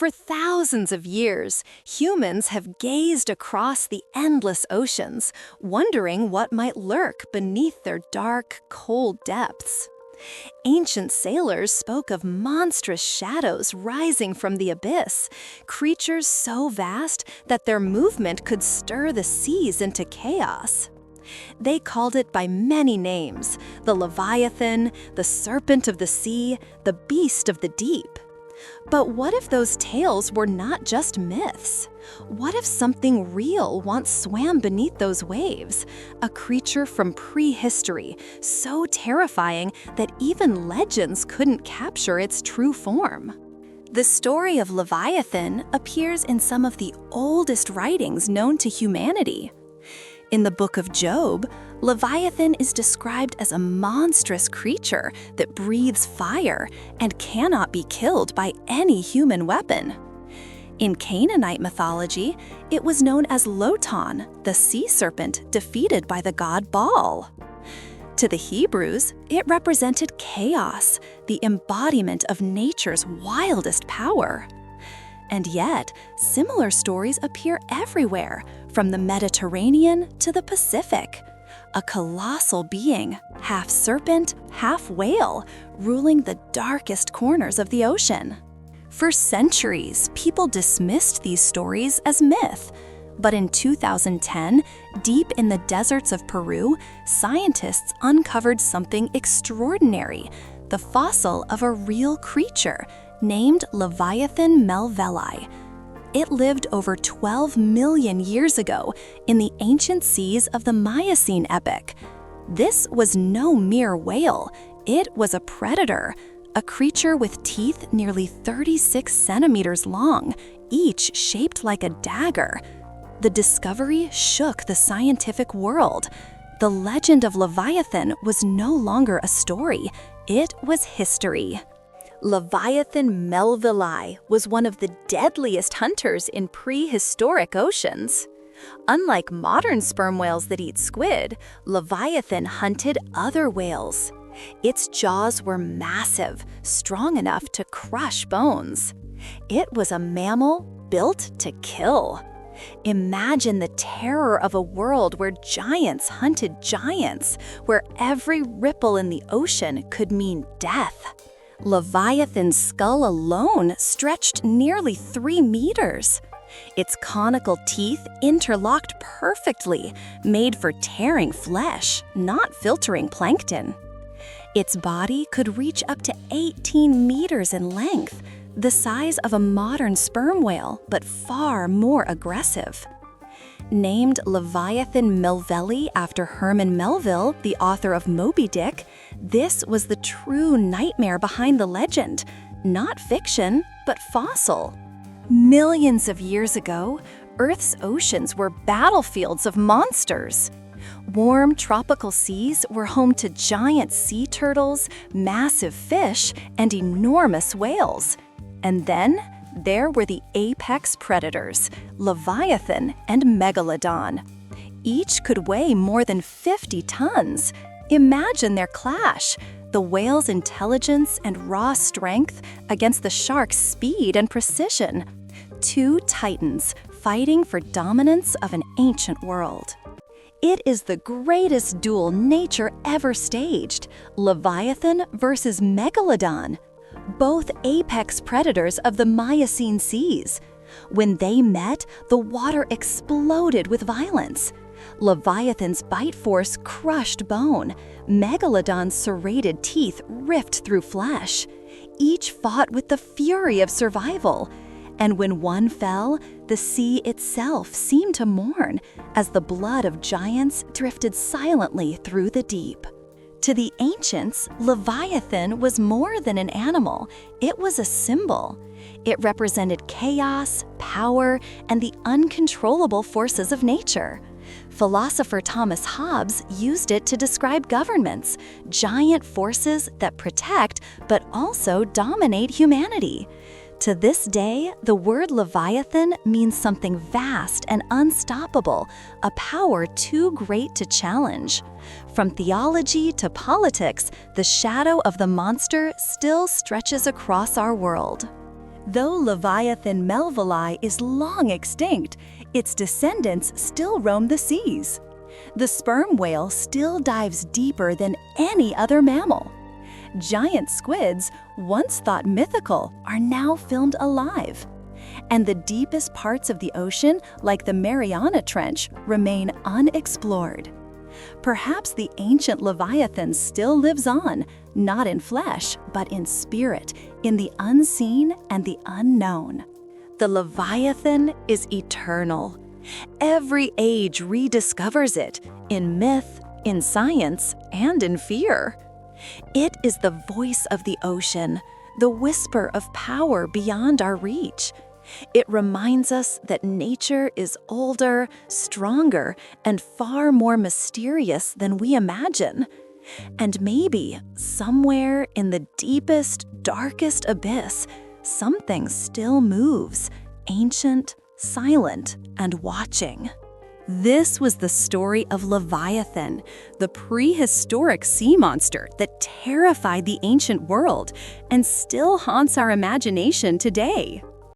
For thousands of years, humans have gazed across the endless oceans, wondering what might lurk beneath their dark, cold depths. Ancient sailors spoke of monstrous shadows rising from the abyss, creatures so vast that their movement could stir the seas into chaos. They called it by many names: the Leviathan, the serpent of the sea, the beast of the deep. But what if those tales were not just myths? What if something real once swam beneath those waves? A creature from prehistory, so terrifying that even legends couldn't capture its true form. The story of Leviathan appears in some of the oldest writings known to humanity. In the book of Job, Leviathan is described as a monstrous creature that breathes fire and cannot be killed by any human weapon. In Canaanite mythology, it was known as Lotan, the sea serpent defeated by the god Baal. To the Hebrews, it represented chaos, the embodiment of nature's wildest power. And yet, similar stories appear everywhere, from the Mediterranean to the Pacific. A colossal being, half serpent, half whale, ruling the darkest corners of the ocean. For centuries, people dismissed these stories as myth. But in 2010, deep in the deserts of Peru, scientists uncovered something extraordinary: the fossil of a real creature named Leviathan melvillei. It lived over 12 million years ago in the ancient seas of the Miocene epoch. This was no mere whale, it was a predator, a creature with teeth nearly 36 centimeters long, each shaped like a dagger. The discovery shook the scientific world. The legend of Leviathan was no longer a story, it was history. Leviathan melvillei was one of the deadliest hunters in prehistoric oceans. Unlike modern sperm whales that eat squid, Leviathan hunted other whales. Its jaws were massive, strong enough to crush bones. It was a mammal built to kill. Imagine the terror of a world where giants hunted giants, where every ripple in the ocean could mean death. Leviathan's skull alone stretched nearly 3 meters. Its conical teeth interlocked perfectly, made for tearing flesh, not filtering plankton. Its body could reach up to 18 meters in length, the size of a modern sperm whale, but far more aggressive. Named Leviathan melvillei after Herman Melville, the author of Moby Dick, this was the true nightmare behind the legend. Not fiction, but fossil. Millions of years ago, Earth's oceans were battlefields of monsters. Warm tropical seas were home to giant sea turtles, massive fish, and enormous whales. And then there were the apex predators, Leviathan and Megalodon. Each could weigh more than 50 tons. Imagine their clash, the whale's intelligence and raw strength against the shark's speed and precision. Two titans fighting for dominance of an ancient world. It is the greatest duel nature ever staged: Leviathan versus Megalodon. Both apex predators of the Miocene seas. When they met, the water exploded with violence. Leviathan's bite force crushed bone. Megalodon's serrated teeth ripped through flesh. Each fought with the fury of survival. And when one fell, the sea itself seemed to mourn as the blood of giants drifted silently through the deep. To the ancients, Leviathan was more than an animal, it was a symbol. It represented chaos, power, and the uncontrollable forces of nature. Philosopher Thomas Hobbes used it to describe governments, giant forces that protect but also dominate humanity. To this day, the word Leviathan means something vast and unstoppable, a power too great to challenge. From theology to politics, the shadow of the monster still stretches across our world. Though Leviathan melvillei is long extinct, its descendants still roam the seas. The sperm whale still dives deeper than any other mammal. Giant squids, once thought mythical, are now filmed alive. And the deepest parts of the ocean, like the Mariana Trench, remain unexplored. Perhaps the ancient Leviathan still lives on, not in flesh, but in spirit, in the unseen and the unknown. The Leviathan is eternal. Every age rediscovers it, in myth, in science, and in fear. It is the voice of the ocean, the whisper of power beyond our reach. It reminds us that nature is older, stronger, and far more mysterious than we imagine. And maybe, somewhere in the deepest, darkest abyss, something still moves, ancient, silent, and watching. This was the story of Leviathan, the prehistoric sea monster that terrified the ancient world and still haunts our imagination today.